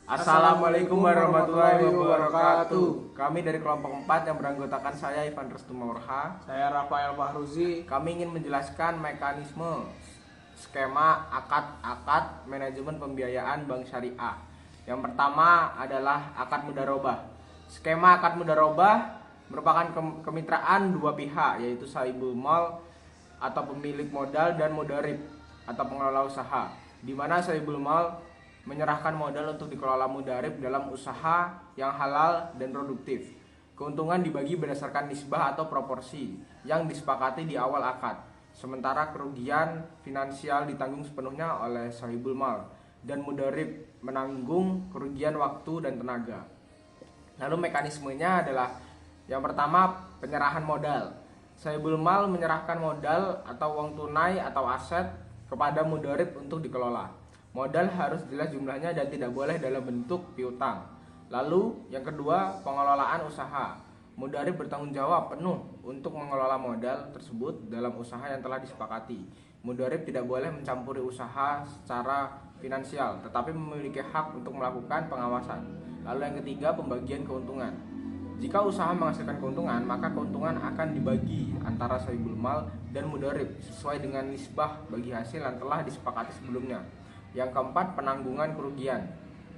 Assalamualaikum warahmatullahi wabarakatuh. Kami dari kelompok 4 yang beranggotakan saya Ivan Restu Maurha. Saya Rafael Fahruzi. Kami ingin menjelaskan mekanisme skema akad manajemen pembiayaan bank syariah. Yang pertama adalah akad mudharabah. Skema akad mudharabah merupakan kemitraan dua pihak, yaitu sahibul mal atau pemilik modal dan mudharib atau pengelola usaha, di mana sahibul mal menyerahkan modal untuk dikelola mudharib dalam usaha yang halal dan produktif. Keuntungan dibagi berdasarkan nisbah atau proporsi yang disepakati di awal akad. Sementara kerugian finansial ditanggung sepenuhnya oleh sahibul mal dan mudharib menanggung kerugian waktu dan tenaga. Lalu mekanismenya adalah yang pertama, penyerahan modal. Sahibul mal menyerahkan modal atau uang tunai atau aset kepada mudharib untuk dikelola. Modal harus jelas jumlahnya dan tidak boleh dalam bentuk piutang. Lalu yang kedua, pengelolaan usaha. Mudharib bertanggung jawab penuh untuk mengelola modal tersebut dalam usaha yang telah disepakati. Mudharib tidak boleh mencampuri usaha secara finansial, tetapi memiliki hak untuk melakukan pengawasan. Lalu yang ketiga, pembagian keuntungan. Jika usaha menghasilkan keuntungan, maka keuntungan akan dibagi antara sahibul mal dan mudharib sesuai dengan nisbah bagi hasil yang telah disepakati sebelumnya. Yang keempat, penanggungan kerugian.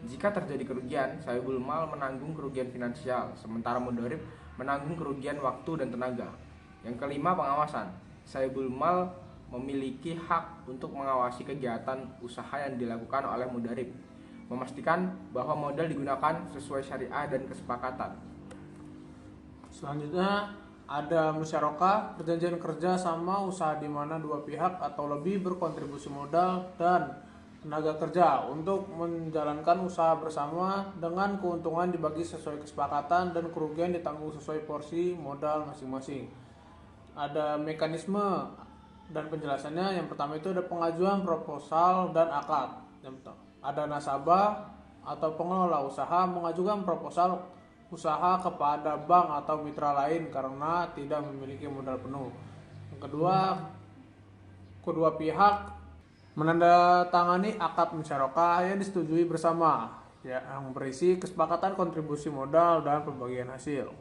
Jika terjadi kerugian, sahibul mal menanggung kerugian finansial, sementara mudharib menanggung kerugian waktu dan tenaga. Yang kelima, pengawasan. Sahibul mal memiliki hak untuk mengawasi kegiatan usaha yang dilakukan oleh mudharib, memastikan bahwa modal digunakan sesuai syariah dan kesepakatan. Selanjutnya ada musyarakah, perjanjian kerja sama usaha di mana dua pihak atau lebih berkontribusi modal dan tenaga kerja untuk menjalankan usaha bersama dengan keuntungan dibagi sesuai kesepakatan dan kerugian ditanggung sesuai porsi modal masing-masing. Ada mekanisme dan penjelasannya. Yang pertama itu ada pengajuan proposal dan akad. Ada nasabah atau pengelola usaha mengajukan proposal usaha kepada bank atau mitra lain karena tidak memiliki modal penuh. Yang kedua pihak menandatangani akad musyarakah yang disetujui bersama, yang berisi kesepakatan kontribusi modal dan pembagian hasil.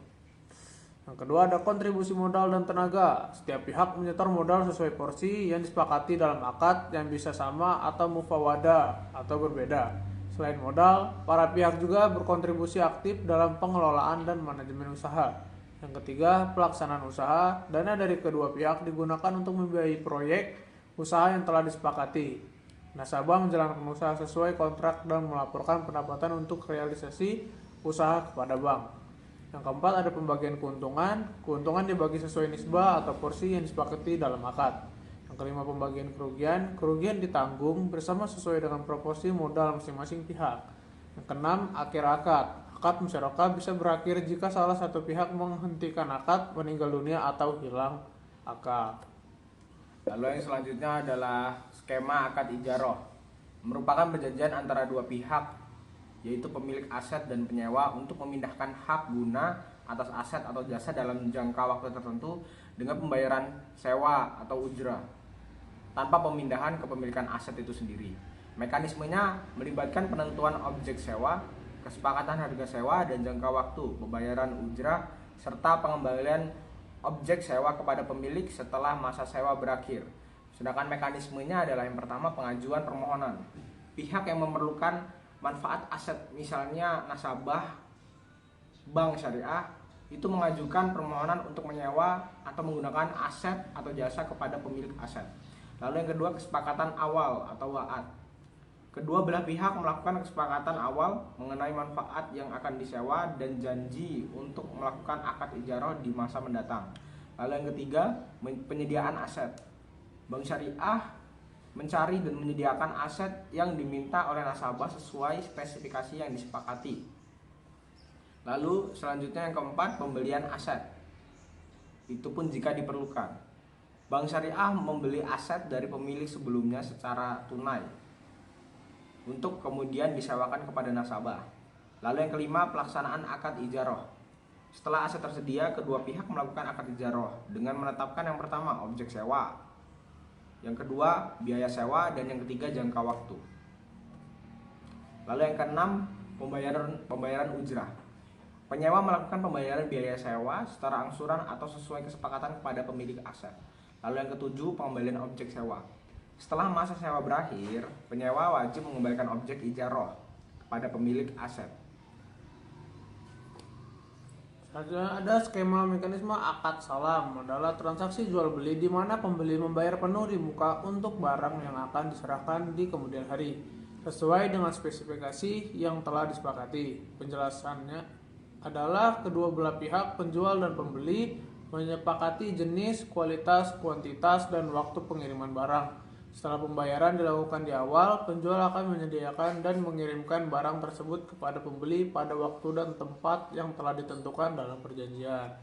Yang kedua ada kontribusi modal dan tenaga. Setiap pihak menyetor modal sesuai porsi yang disepakati dalam akad yang bisa sama atau mufawadah atau berbeda. Selain modal, para pihak juga berkontribusi aktif dalam pengelolaan dan manajemen usaha. Yang ketiga, pelaksanaan usaha. Dana dari kedua pihak digunakan untuk membiayai proyek usaha yang telah disepakati. Nasabah menjalankan usaha sesuai kontrak dan melaporkan pendapatan untuk realisasi usaha kepada bank. Yang keempat ada pembagian keuntungan. Keuntungan dibagi sesuai nisbah atau porsi yang disepakati dalam akad. Yang kelima, pembagian kerugian. Kerugian ditanggung bersama sesuai dengan proporsi modal masing-masing pihak. Yang keenam, akhir akad. Akad musyarakah bisa berakhir jika salah satu pihak menghentikan akad, meninggal dunia atau hilang akad. Lalu yang selanjutnya adalah skema akad ijaroh. Merupakan perjanjian antara dua pihak, yaitu pemilik aset dan penyewa untuk memindahkan hak guna atas aset atau jasa dalam jangka waktu tertentu dengan pembayaran sewa atau ujrah, tanpa pemindahan kepemilikan aset itu sendiri. Mekanismenya melibatkan penentuan objek sewa, kesepakatan harga sewa dan jangka waktu, pembayaran ujrah, serta pengembalian objek sewa kepada pemilik setelah masa sewa berakhir. Sedangkan mekanismenya adalah yang pertama, pengajuan permohonan. Pihak yang memerlukan manfaat aset, misalnya nasabah bank syariah, itu mengajukan permohonan untuk menyewa atau menggunakan aset atau jasa kepada pemilik aset. Lalu yang kedua, kesepakatan awal atau wa'ad. Kedua belah pihak melakukan kesepakatan awal mengenai manfaat yang akan disewa dan janji untuk melakukan akad ijarah di masa mendatang. Lalu yang ketiga, penyediaan aset. Bank syariah mencari dan menyediakan aset yang diminta oleh nasabah sesuai spesifikasi yang disepakati. Lalu selanjutnya yang keempat, pembelian aset. Itu pun jika diperlukan. Bank syariah membeli aset dari pemilik sebelumnya secara tunai untuk kemudian disewakan kepada nasabah. Lalu yang kelima, pelaksanaan akad ijarah. Setelah aset tersedia, kedua pihak melakukan akad ijarah dengan menetapkan yang pertama, objek sewa, yang kedua, biaya sewa, dan yang ketiga, jangka waktu. Lalu yang keenam, Pembayaran ujrah. Penyewa melakukan pembayaran biaya sewa secara angsuran atau sesuai kesepakatan kepada pemilik aset. Lalu yang ketujuh, pengembalian objek sewa. Setelah masa sewa berakhir, penyewa wajib mengembalikan objek ijaroh kepada pemilik aset. Ada skema mekanisme akad salam adalah transaksi jual beli di mana pembeli membayar penuh di muka untuk barang yang akan diserahkan di kemudian hari sesuai dengan spesifikasi yang telah disepakati. Penjelasannya adalah kedua belah pihak penjual dan pembeli menyepakati jenis, kualitas, kuantitas, dan waktu pengiriman barang. Setelah pembayaran dilakukan di awal, penjual akan menyediakan dan mengirimkan barang tersebut kepada pembeli pada waktu dan tempat yang telah ditentukan dalam perjanjian.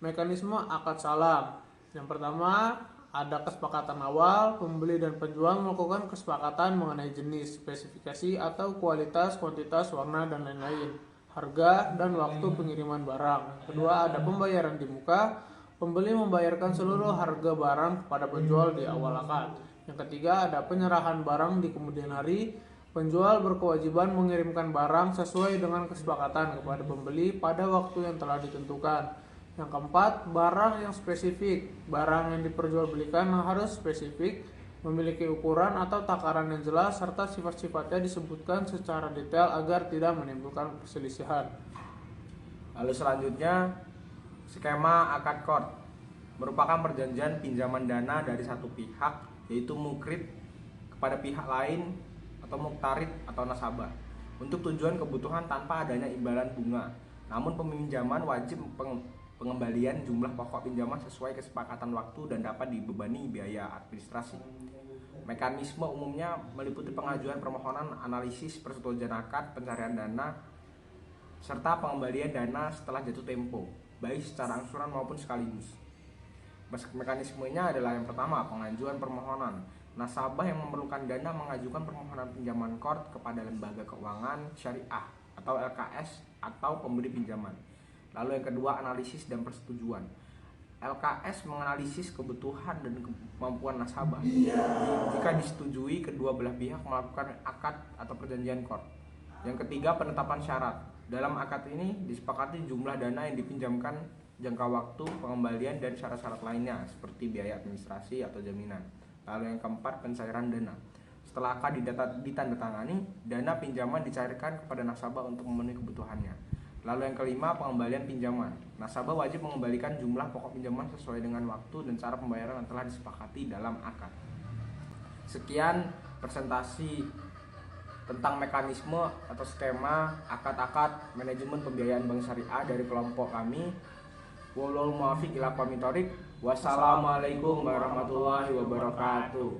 Mekanisme akad salam. Yang pertama, ada kesepakatan awal, pembeli dan penjual melakukan kesepakatan mengenai jenis, spesifikasi atau kualitas, kuantitas, warna, dan lain-lain, harga, dan waktu pengiriman barang. Kedua, ada pembayaran di muka. Pembeli membayarkan seluruh harga barang kepada penjual di awal akad. Yang ketiga, ada penyerahan barang di kemudian hari. Penjual berkewajiban mengirimkan barang sesuai dengan kesepakatan kepada pembeli pada waktu yang telah ditentukan. Yang keempat, barang yang spesifik. Barang yang diperjualbelikan harus spesifik, memiliki ukuran atau takaran yang jelas, serta sifat-sifatnya disebutkan secara detail agar tidak menimbulkan perselisihan. Lalu selanjutnya, skema akad qard merupakan perjanjian pinjaman dana dari satu pihak, yaitu mukrib, kepada pihak lain atau muktarid atau nasabah untuk tujuan kebutuhan tanpa adanya imbalan bunga. Namun peminjaman wajib pengembalian jumlah pokok pinjaman sesuai kesepakatan waktu dan dapat dibebani biaya administrasi. Mekanisme umumnya meliputi pengajuan permohonan, analisis persetujuan akad, pencarian dana, serta pengembalian dana setelah jatuh tempo, baik secara angsuran maupun sekaligus. Mekanismenya adalah yang pertama, pengajuan permohonan. Nasabah yang memerlukan dana mengajukan permohonan pinjaman qard kepada lembaga keuangan syariah atau LKS atau pemberi pinjaman. Lalu yang kedua, analisis dan persetujuan. LKS menganalisis kebutuhan dan kemampuan nasabah. Jika disetujui, kedua belah pihak melakukan akad atau perjanjian qard. Yang ketiga, penetapan syarat. Dalam akad ini disepakati jumlah dana yang dipinjamkan, jangka waktu pengembalian, dan syarat-syarat lainnya seperti biaya administrasi atau jaminan. Lalu yang keempat, pencairan dana. Setelah akad ditandatangani, dana pinjaman dicairkan kepada nasabah untuk memenuhi kebutuhannya. Lalu yang kelima, pengembalian pinjaman. Nasabah wajib mengembalikan jumlah pokok pinjaman sesuai dengan waktu dan cara pembayaran yang telah disepakati dalam akad. Sekian presentasi tentang mekanisme atau skema akad-akad manajemen pembiayaan bank syariah dari kelompok kami. Wallahul muwaffiq ila aqwamit thoriq. Wassalamualaikum warahmatullahi wabarakatuh.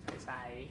Selesai.